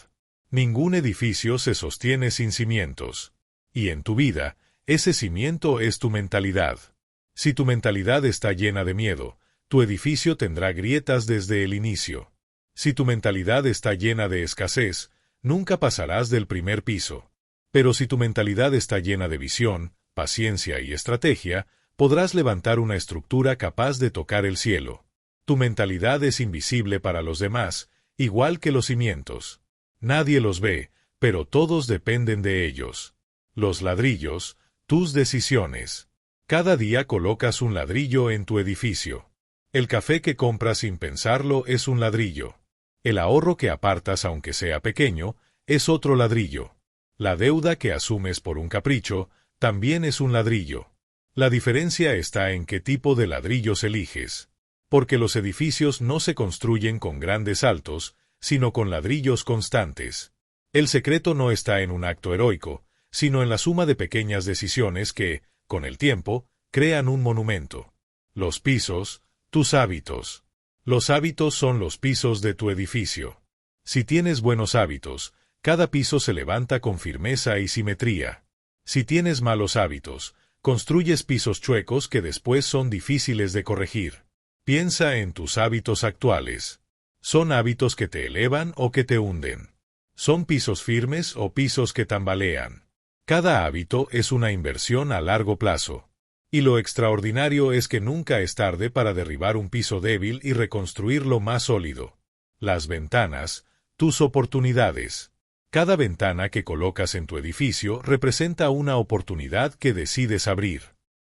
Ningún edificio se sostiene sin cimientos. Y en tu vida, ese cimiento es tu mentalidad. Si tu mentalidad está llena de miedo, tu edificio tendrá grietas desde el inicio. Si tu mentalidad está llena de escasez, nunca pasarás del primer piso. Pero si tu mentalidad está llena de visión, paciencia y estrategia, podrás levantar una estructura capaz de tocar el cielo. Tu mentalidad es invisible para los demás, igual que los cimientos. Nadie los ve, pero todos dependen de ellos. Los ladrillos, tus decisiones. Cada día colocas un ladrillo en tu edificio. El café que compras sin pensarlo es un ladrillo. El ahorro que apartas, aunque sea pequeño, es otro ladrillo. La deuda que asumes por un capricho también es un ladrillo. La diferencia está en qué tipo de ladrillos eliges. Porque los edificios no se construyen con grandes saltos, sino con ladrillos constantes. El secreto no está en un acto heroico, sino en la suma de pequeñas decisiones que, con el tiempo, crean un monumento. Los pisos, tus hábitos. Los hábitos son los pisos de tu edificio. Si tienes buenos hábitos, cada piso se levanta con firmeza y simetría. Si tienes malos hábitos, construyes pisos chuecos que después son difíciles de corregir. Piensa en tus hábitos actuales. ¿Son hábitos que te elevan o que te hunden? ¿Son pisos firmes o pisos que tambalean? Cada hábito es una inversión a largo plazo. Y lo extraordinario es que nunca es tarde para derribar un piso débil y reconstruirlo más sólido. Las ventanas, tus oportunidades. Cada ventana que colocas en tu edificio representa una oportunidad que decides abrir.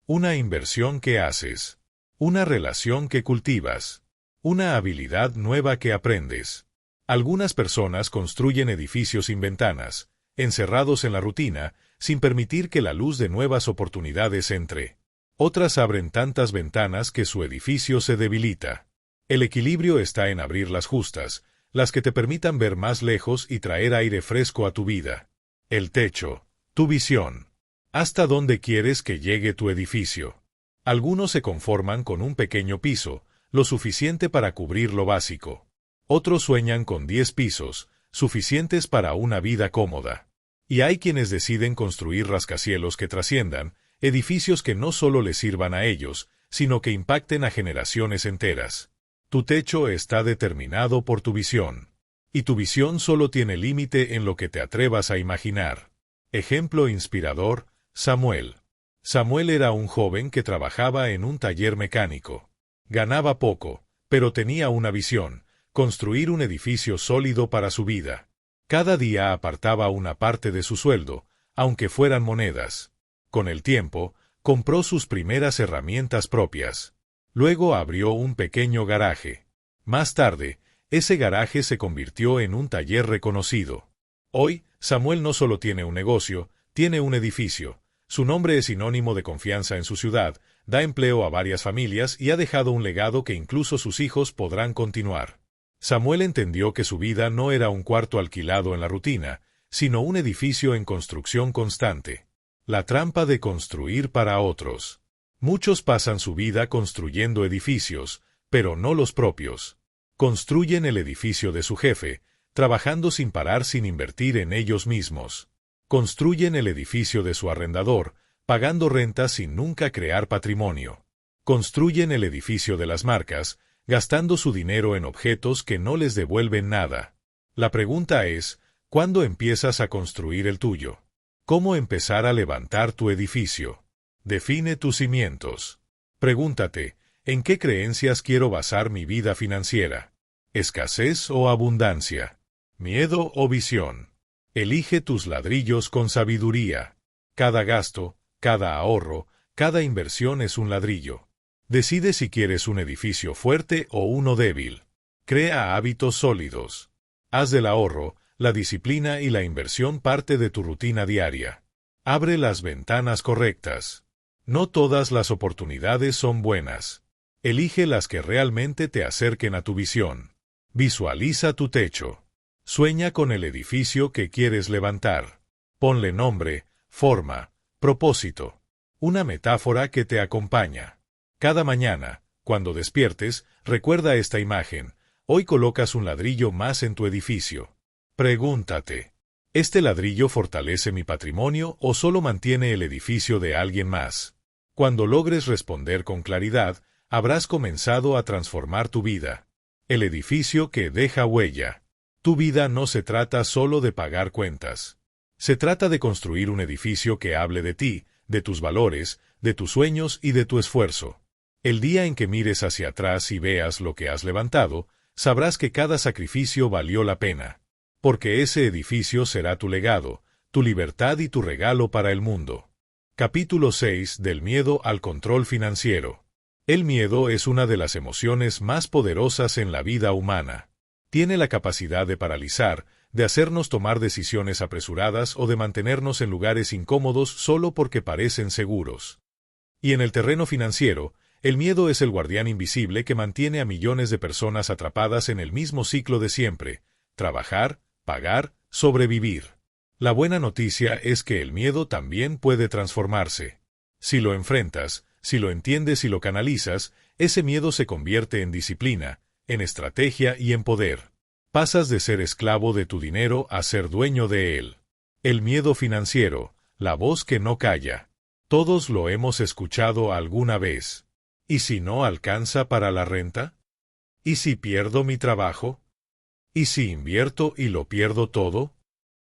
Una inversión que haces. Una relación que cultivas. Una habilidad nueva que aprendes. Algunas personas construyen edificios sin ventanas, encerrados en la rutina, sin permitir que la luz de nuevas oportunidades entre. Otras abren tantas ventanas que su edificio se debilita. El equilibrio está en abrir las justas, las que te permitan ver más lejos y traer aire fresco a tu vida. El techo, tu visión. ¿Hasta dónde quieres que llegue tu edificio? Algunos se conforman con un pequeño piso, lo suficiente para cubrir lo básico. Otros sueñan con 10 pisos, suficientes para una vida cómoda. Y hay quienes deciden construir rascacielos que trasciendan, edificios que no solo les sirvan a ellos, sino que impacten a generaciones enteras. Tu techo está determinado por tu visión. Y tu visión solo tiene límite en lo que te atrevas a imaginar. Ejemplo inspirador, Samuel. Samuel era un joven que trabajaba en un taller mecánico. Ganaba poco, pero tenía una visión: construir un edificio sólido para su vida. Cada día apartaba una parte de su sueldo, aunque fueran monedas. Con el tiempo, compró sus primeras herramientas propias. Luego abrió un pequeño garaje. Más tarde, ese garaje se convirtió en un taller reconocido. Hoy, Samuel no solo tiene un negocio, tiene un edificio. Su nombre es sinónimo de confianza en su ciudad, da empleo a varias familias y ha dejado un legado que incluso sus hijos podrán continuar. Samuel entendió que su vida no era un cuarto alquilado en la rutina, sino un edificio en construcción constante. La trampa de construir para otros. Muchos pasan su vida construyendo edificios, pero no los propios. Construyen el edificio de su jefe, trabajando sin parar sin invertir en ellos mismos. Construyen el edificio de su arrendador, pagando renta sin nunca crear patrimonio. Construyen el edificio de las marcas, gastando su dinero en objetos que no les devuelven nada. La pregunta es, ¿cuándo empiezas a construir el tuyo? ¿Cómo empezar a levantar tu edificio? Define tus cimientos. Pregúntate, ¿en qué creencias quiero basar mi vida financiera? ¿Escasez o abundancia? ¿Miedo o visión? Elige tus ladrillos con sabiduría. Cada gasto, cada ahorro, cada inversión es un ladrillo. Decide si quieres un edificio fuerte o uno débil. Crea hábitos sólidos. Haz del ahorro, la disciplina y la inversión parte de tu rutina diaria. Abre las ventanas correctas. No todas las oportunidades son buenas. Elige las que realmente te acerquen a tu visión. Visualiza tu techo. Sueña con el edificio que quieres levantar. Ponle nombre, forma, propósito. Una metáfora que te acompaña. Cada mañana, cuando despiertes, recuerda esta imagen. Hoy colocas un ladrillo más en tu edificio. Pregúntate, ¿este ladrillo fortalece mi patrimonio o solo mantiene el edificio de alguien más? Cuando logres responder con claridad, habrás comenzado a transformar tu vida. El edificio que deja huella. Tu vida no se trata solo de pagar cuentas. Se trata de construir un edificio que hable de ti, de tus valores, de tus sueños y de tu esfuerzo. El día en que mires hacia atrás y veas lo que has levantado, sabrás que cada sacrificio valió la pena. Porque ese edificio será tu legado, tu libertad y tu regalo para el mundo. Capítulo 6 del miedo al control financiero. El miedo es una de las emociones más poderosas en la vida humana. Tiene la capacidad de paralizar, de hacernos tomar decisiones apresuradas o de mantenernos en lugares incómodos solo porque parecen seguros. Y en el terreno financiero, el miedo es el guardián invisible que mantiene a millones de personas atrapadas en el mismo ciclo de siempre: trabajar, pagar, sobrevivir. La buena noticia es que el miedo también puede transformarse. Si lo enfrentas, si lo entiendes y lo canalizas, ese miedo se convierte en disciplina, en estrategia y en poder. Pasas de ser esclavo de tu dinero a ser dueño de él. El miedo financiero, la voz que no calla. Todos lo hemos escuchado alguna vez. ¿Y si no alcanza para la renta? ¿Y si pierdo mi trabajo? ¿Y si invierto y lo pierdo todo?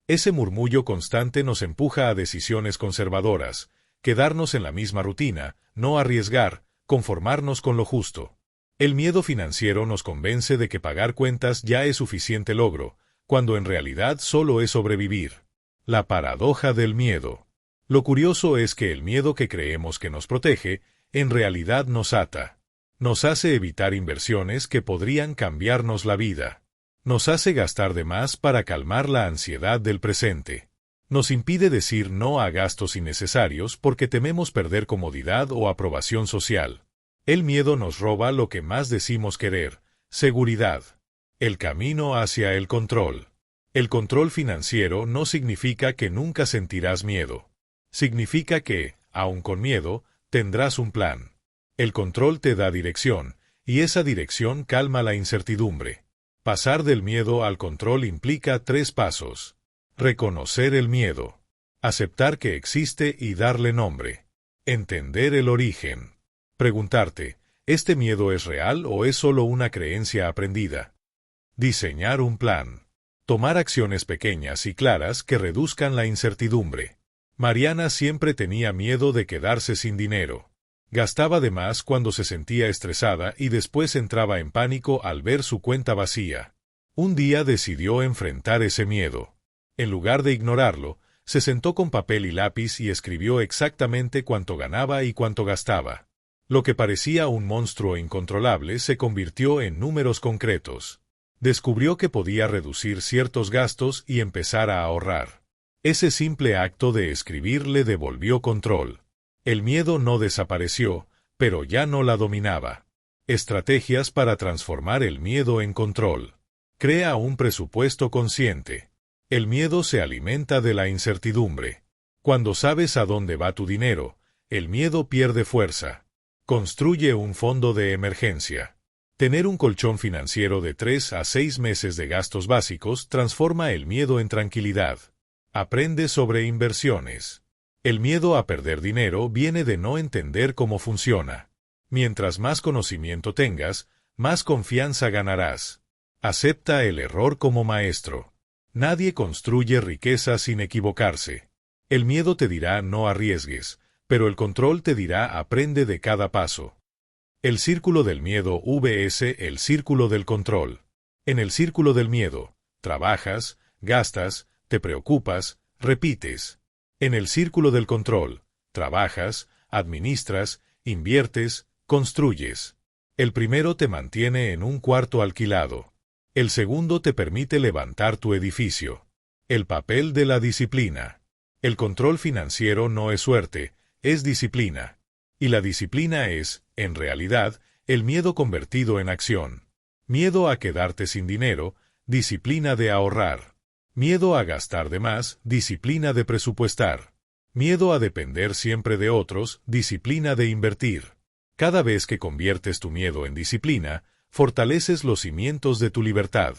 Ese murmullo constante nos empuja a decisiones conservadoras, quedarnos en la misma rutina, no arriesgar, conformarnos con lo justo. El miedo financiero nos convence de que pagar cuentas ya es suficiente logro, cuando en realidad solo es sobrevivir. La paradoja del miedo. Lo curioso es que el miedo que creemos que nos protege, en realidad nos ata. Nos hace evitar inversiones que podrían cambiarnos la vida. Nos hace gastar de más para calmar la ansiedad del presente. Nos impide decir no a gastos innecesarios porque tememos perder comodidad o aprobación social. El miedo nos roba lo que más decimos querer: seguridad. El camino hacia el control. El control financiero no significa que nunca sentirás miedo. Significa que, aun con miedo, tendrás un plan. El control te da dirección, y esa dirección calma la incertidumbre. Pasar del miedo al control implica 3 pasos. Reconocer el miedo. Aceptar que existe y darle nombre. Entender el origen. Preguntarte, ¿este miedo es real o es solo una creencia aprendida? Diseñar un plan. Tomar acciones pequeñas y claras que reduzcan la incertidumbre. Mariana siempre tenía miedo de quedarse sin dinero. Gastaba de más cuando se sentía estresada y después entraba en pánico al ver su cuenta vacía. Un día decidió enfrentar ese miedo. En lugar de ignorarlo, se sentó con papel y lápiz y escribió exactamente cuánto ganaba y cuánto gastaba. Lo que parecía un monstruo incontrolable se convirtió en números concretos. Descubrió que podía reducir ciertos gastos y empezar a ahorrar. Ese simple acto de escribir le devolvió control. El miedo no desapareció, pero ya no la dominaba. Estrategias para transformar el miedo en control. Crea un presupuesto consciente. El miedo se alimenta de la incertidumbre. Cuando sabes a dónde va tu dinero, el miedo pierde fuerza. Construye un fondo de emergencia. Tener un colchón financiero de 3 a 6 meses de gastos básicos transforma el miedo en tranquilidad. Aprende sobre inversiones. El miedo a perder dinero viene de no entender cómo funciona. Mientras más conocimiento tengas, más confianza ganarás. Acepta el error como maestro. Nadie construye riqueza sin equivocarse. El miedo te dirá no arriesgues, pero el control te dirá aprende de cada paso. El círculo del miedo vs el círculo del control. En el círculo del miedo, trabajas, gastas, te preocupas, repites. En el círculo del control, trabajas, administras, inviertes, construyes. El primero te mantiene en un cuarto alquilado. El segundo te permite levantar tu edificio. El papel de la disciplina. El control financiero no es suerte, es disciplina. Y la disciplina es, en realidad, el miedo convertido en acción. Miedo a quedarte sin dinero, disciplina de ahorrar. Miedo a gastar de más, disciplina de presupuestar. Miedo a depender siempre de otros, disciplina de invertir. Cada vez que conviertes tu miedo en disciplina, fortaleces los cimientos de tu libertad.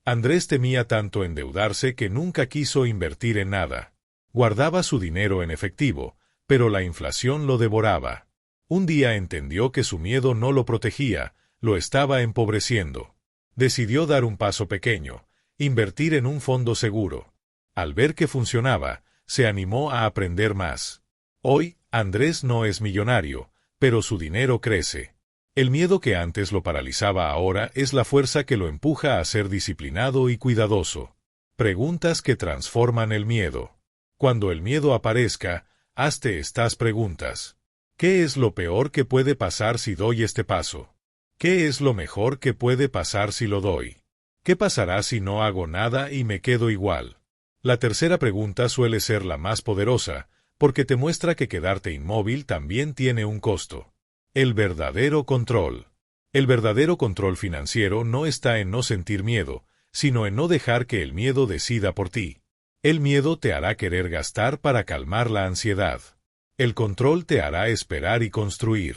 Andrés temía tanto endeudarse que nunca quiso invertir en nada. Guardaba su dinero en efectivo, pero la inflación lo devoraba. Un día entendió que su miedo no lo protegía, lo estaba empobreciendo. Decidió dar un paso pequeño, invertir en un fondo seguro. Al ver que funcionaba, se animó a aprender más. Hoy, Andrés no es millonario, pero su dinero crece. El miedo que antes lo paralizaba ahora es la fuerza que lo empuja a ser disciplinado y cuidadoso. Preguntas que transforman el miedo. Cuando el miedo aparezca, hazte estas preguntas. ¿Qué es lo peor que puede pasar si doy este paso? ¿Qué es lo mejor que puede pasar si lo doy? ¿Qué pasará si no hago nada y me quedo igual? La tercera pregunta suele ser la más poderosa, porque te muestra que quedarte inmóvil también tiene un costo. El verdadero control. El verdadero control financiero no está en no sentir miedo, sino en no dejar que el miedo decida por ti. El miedo te hará querer gastar para calmar la ansiedad. El control te hará esperar y construir.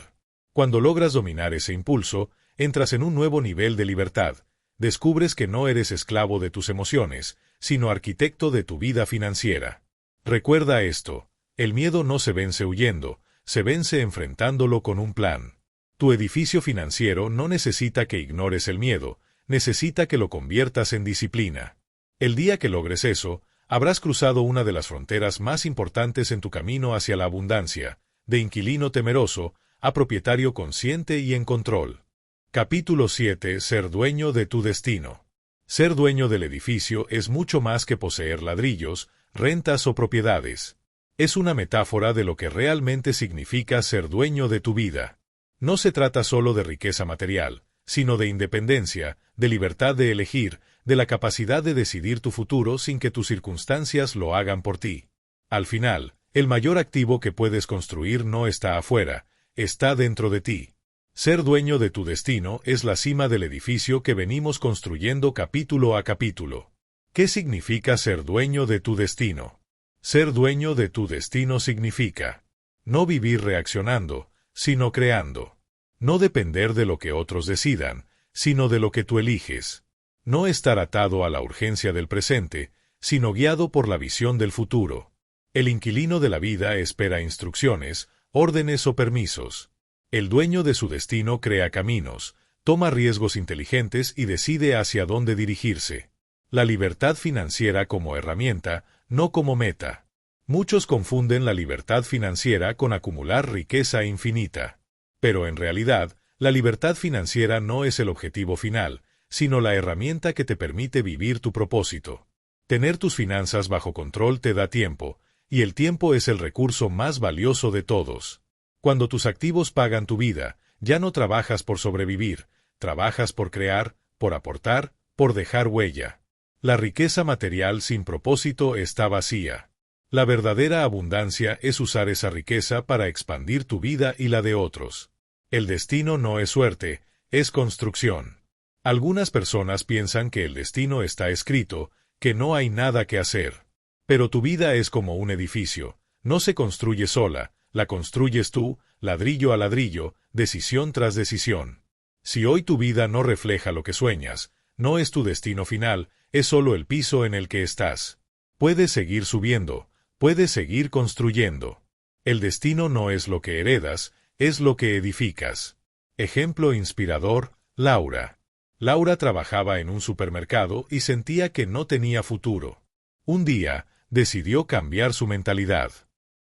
Cuando logras dominar ese impulso, entras en un nuevo nivel de libertad, descubres que no eres esclavo de tus emociones, sino arquitecto de tu vida financiera. Recuerda esto: el miedo no se vence huyendo, se vence enfrentándolo con un plan. Tu edificio financiero no necesita que ignores el miedo, necesita que lo conviertas en disciplina. El día que logres eso, habrás cruzado una de las fronteras más importantes en tu camino hacia la abundancia, de inquilino temeroso a propietario consciente y en control. Capítulo 7. Ser dueño de tu destino. Ser dueño del edificio es mucho más que poseer ladrillos, rentas o propiedades. Es una metáfora de lo que realmente significa ser dueño de tu vida. No se trata solo de riqueza material, sino de independencia, de libertad de elegir, de la capacidad de decidir tu futuro sin que tus circunstancias lo hagan por ti. Al final, el mayor activo que puedes construir no está afuera, está dentro de ti. Ser dueño de tu destino es la cima del edificio que venimos construyendo capítulo a capítulo. ¿Qué significa ser dueño de tu destino? Ser dueño de tu destino significa no vivir reaccionando, sino creando. No depender de lo que otros decidan, sino de lo que tú eliges. No estar atado a la urgencia del presente, sino guiado por la visión del futuro. El inquilino de la vida espera instrucciones, órdenes o permisos. El dueño de su destino crea caminos, toma riesgos inteligentes y decide hacia dónde dirigirse. La libertad financiera como herramienta, no como meta. Muchos confunden la libertad financiera con acumular riqueza infinita. Pero en realidad, la libertad financiera no es el objetivo final, sino la herramienta que te permite vivir tu propósito. Tener tus finanzas bajo control te da tiempo, y el tiempo es el recurso más valioso de todos. Cuando tus activos pagan tu vida, ya no trabajas por sobrevivir, trabajas por crear, por aportar, por dejar huella. La riqueza material sin propósito está vacía. La verdadera abundancia es usar esa riqueza para expandir tu vida y la de otros. El destino no es suerte, es construcción. Algunas personas piensan que el destino está escrito, que no hay nada que hacer. Pero tu vida es como un edificio, no se construye sola, la construyes tú, ladrillo a ladrillo, decisión tras decisión. Si hoy tu vida no refleja lo que sueñas, no es tu destino final, es solo el piso en el que estás. Puedes seguir subiendo, puedes seguir construyendo. El destino no es lo que heredas, es lo que edificas. Ejemplo inspirador: Laura. Laura trabajaba en un supermercado y sentía que no tenía futuro. Un día, decidió cambiar su mentalidad.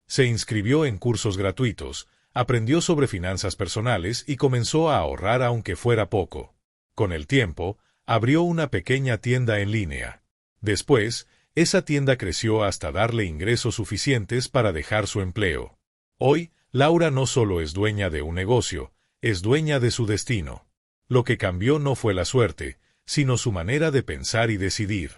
Se inscribió en cursos gratuitos, aprendió sobre finanzas personales y comenzó a ahorrar aunque fuera poco. Con el tiempo, abrió una pequeña tienda en línea. Después, esa tienda creció hasta darle ingresos suficientes para dejar su empleo. Hoy, Laura no solo es dueña de un negocio, es dueña de su destino. Lo que cambió no fue la suerte, sino su manera de pensar y decidir.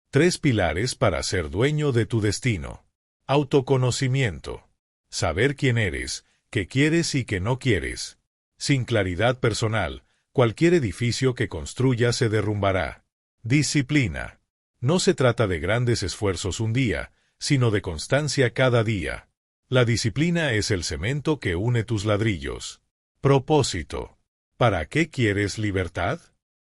3 pilares para ser dueño de tu destino. Autoconocimiento. Saber quién eres, qué quieres y qué no quieres. Sin claridad personal, cualquier edificio que construya se derrumbará. Disciplina. No se trata de grandes esfuerzos un día, sino de constancia cada día. La disciplina es el cemento que une tus ladrillos. Propósito. ¿Para qué quieres libertad?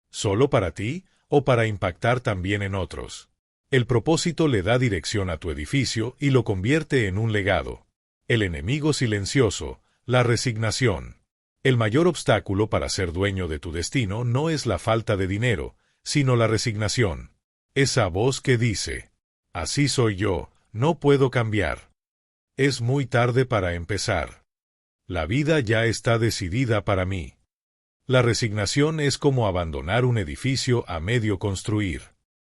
¿Solo para ti, o para impactar también en otros? El propósito le da dirección a tu edificio y lo convierte en un legado. El enemigo silencioso, la resignación. El mayor obstáculo para ser dueño de tu destino no es la falta de dinero, sino la resignación. Esa voz que dice: así soy yo, no puedo cambiar. Es muy tarde para empezar. La vida ya está decidida para mí. La resignación es como abandonar un edificio a medio construir.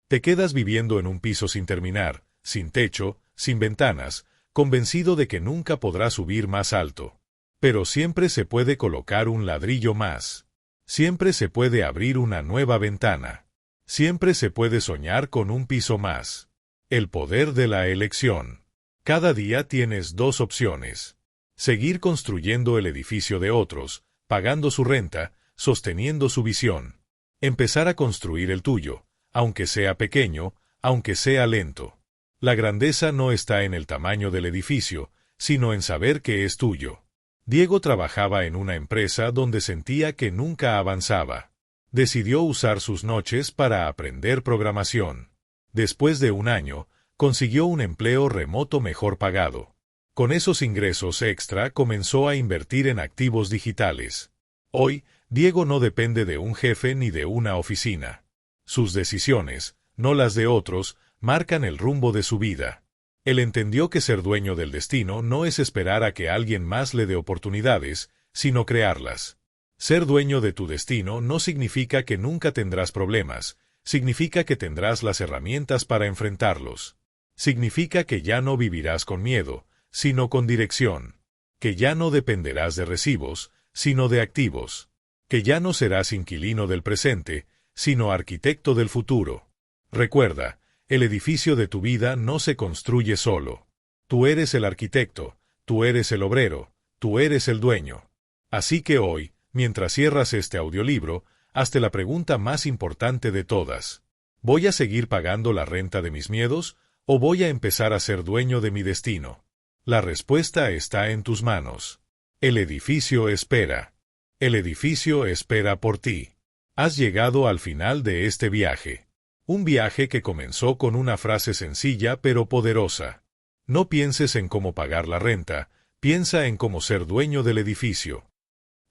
Te quedas viviendo en un piso sin terminar, sin techo, sin ventanas, convencido de que nunca podrás subir más alto. Pero siempre se puede colocar un ladrillo más. Siempre se puede abrir una nueva ventana. Siempre se puede soñar con un piso más. El poder de la elección. Cada día tienes 2 opciones. Seguir construyendo el edificio de otros, pagando su renta, sosteniendo su visión. Empezar a construir el tuyo, aunque sea pequeño, aunque sea lento. La grandeza no está en el tamaño del edificio, sino en saber que es tuyo. Diego trabajaba en una empresa donde sentía que nunca avanzaba. Decidió usar sus noches para aprender programación. Después de un año, consiguió un empleo remoto mejor pagado. Con esos ingresos extra comenzó a invertir en activos digitales. Hoy, Diego no depende de un jefe ni de una oficina. Sus decisiones, no las de otros, marcan el rumbo de su vida. Él entendió que ser dueño del destino no es esperar a que alguien más le dé oportunidades, sino crearlas. Ser dueño de tu destino no significa que nunca tendrás problemas, significa que tendrás las herramientas para enfrentarlos. Significa que ya no vivirás con miedo, sino con dirección. Que ya no dependerás de recibos, sino de activos. Que ya no serás inquilino del presente, sino arquitecto del futuro. Recuerda, el edificio de tu vida no se construye solo. Tú eres el arquitecto, tú eres el obrero, tú eres el dueño. Así que hoy, mientras cierras este audiolibro, hazte la pregunta más importante de todas. ¿Voy a seguir pagando la renta de mis miedos, o voy a empezar a ser dueño de mi destino? La respuesta está en tus manos. El edificio espera. El edificio espera por ti. Has llegado al final de este viaje. Un viaje que comenzó con una frase sencilla pero poderosa. No pienses en cómo pagar la renta, piensa en cómo ser dueño del edificio.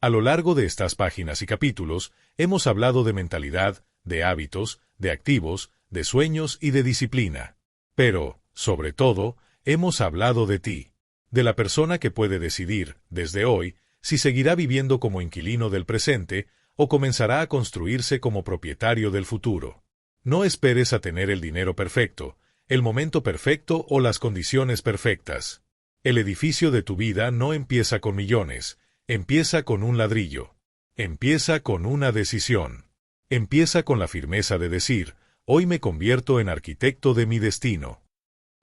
A lo largo de estas páginas y capítulos, hemos hablado de mentalidad, de hábitos, de activos, de sueños y de disciplina. Pero, sobre todo, hemos hablado de ti. De la persona que puede decidir, desde hoy, si seguirá viviendo como inquilino del presente o comenzará a construirse como propietario del futuro. No esperes a tener el dinero perfecto, el momento perfecto o las condiciones perfectas. El edificio de tu vida no empieza con millones, empieza con un ladrillo. Empieza con una decisión. Empieza con la firmeza de decir, hoy me convierto en arquitecto de mi destino.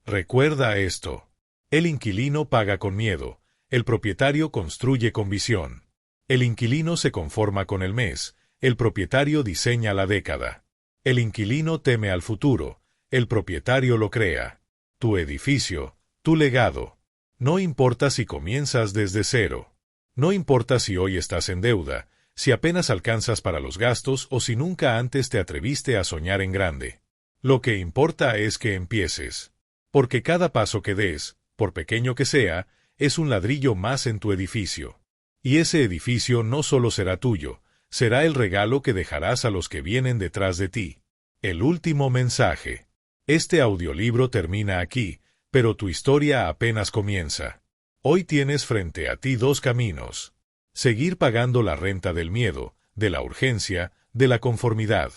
Recuerda esto. El inquilino paga con miedo, el propietario construye con visión. El inquilino se conforma con el mes, el propietario diseña la década. El inquilino teme al futuro, el propietario lo crea. Tu edificio, tu legado. No importa si comienzas desde cero. No importa si hoy estás en deuda, si apenas alcanzas para los gastos o si nunca antes te atreviste a soñar en grande. Lo que importa es que empieces. Porque cada paso que des, por pequeño que sea, es un ladrillo más en tu edificio. Y ese edificio no solo será tuyo, será el regalo que dejarás a los que vienen detrás de ti. El último mensaje. Este audiolibro termina aquí, pero tu historia apenas comienza. Hoy tienes frente a ti dos caminos. Seguir pagando la renta del miedo, de la urgencia, de la conformidad.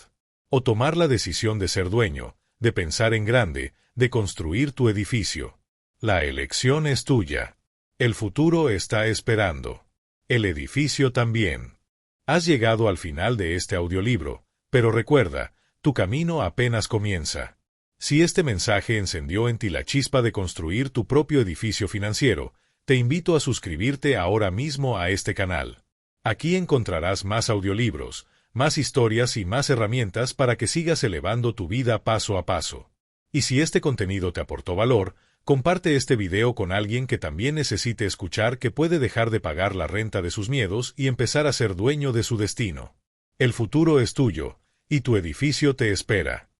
O tomar la decisión de ser dueño, de pensar en grande, de construir tu edificio. La elección es tuya. El futuro está esperando. El edificio también. Has llegado al final de este audiolibro, pero recuerda, tu camino apenas comienza. Si este mensaje encendió en ti la chispa de construir tu propio edificio financiero, te invito a suscribirte ahora mismo a este canal. Aquí encontrarás más audiolibros, más historias y más herramientas para que sigas elevando tu vida paso a paso. Y si este contenido te aportó valor, comparte este video con alguien que también necesite escuchar que puede dejar de pagar la renta de sus miedos y empezar a ser dueño de su destino. El futuro es tuyo, y tu edificio te espera.